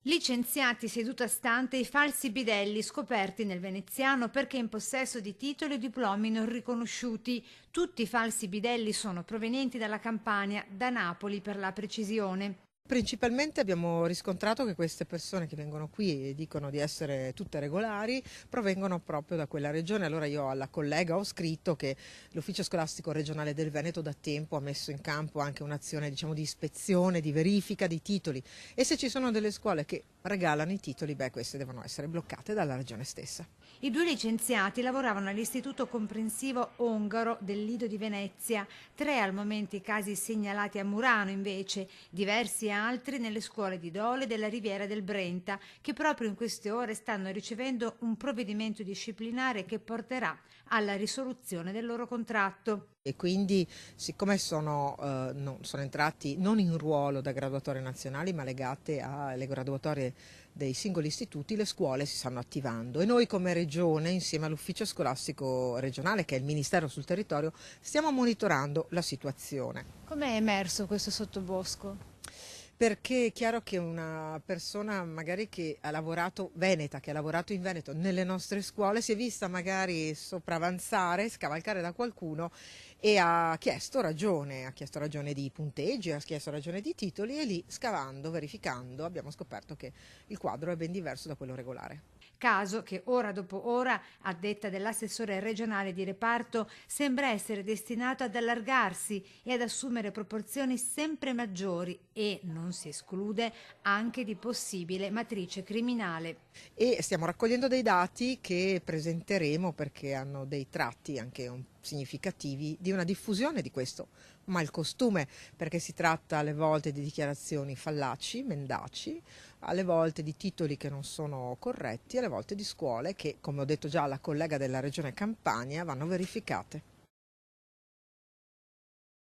Licenziati seduta stante i falsi bidelli scoperti nel veneziano perché in possesso di titoli o diplomi non riconosciuti. Tutti i falsi bidelli sono provenienti dalla Campania, da Napoli per la precisione. Principalmente abbiamo riscontrato che queste persone che vengono qui e dicono di essere tutte regolari provengono proprio da quella regione. Allora io alla collega ho scritto che l'Ufficio Scolastico Regionale del Veneto da tempo ha messo in campo anche un'azione, diciamo, di ispezione, di verifica dei titoli, e se ci sono delle scuole che regalano i titoli, queste devono essere bloccate dalla regione stessa. I due licenziati lavoravano all'Istituto Comprensivo Ongaro del Lido di Venezia, 3 al momento i casi segnalati a Murano invece, diversi altri nelle scuole di Dole e della Riviera del Brenta, che proprio in queste ore stanno ricevendo un provvedimento disciplinare che porterà alla risoluzione del loro contratto. E quindi, siccome sono entrati non in ruolo da graduatorie nazionali, ma legate alle graduatorie dei singoli istituti, le scuole si stanno attivando e noi come Regione, insieme all'Ufficio Scolastico Regionale, che è il Ministero sul territorio, stiamo monitorando la situazione. Com'è emerso questo sottobosco? Perché è chiaro che una persona magari che ha lavorato veneta, che ha lavorato in Veneto nelle nostre scuole, si è vista magari sopravanzare, scavalcare da qualcuno e ha chiesto ragione di punteggi, ha chiesto ragione di titoli, e lì, scavando, verificando, abbiamo scoperto che il quadro è ben diverso da quello regolare. Caso che ora dopo ora, a detta dell'assessore regionale di reparto, sembra essere destinato ad allargarsi e ad assumere proporzioni sempre maggiori e, non si esclude, anche di possibile matrice criminale. E stiamo raccogliendo dei dati che presenteremo perché hanno dei tratti anche significativi di una diffusione di questo malcostume, perché si tratta alle volte di dichiarazioni fallaci, mendaci, alle volte di titoli che non sono corretti, alle volte di scuole che, come ho detto già alla collega della Regione Campania, vanno verificate.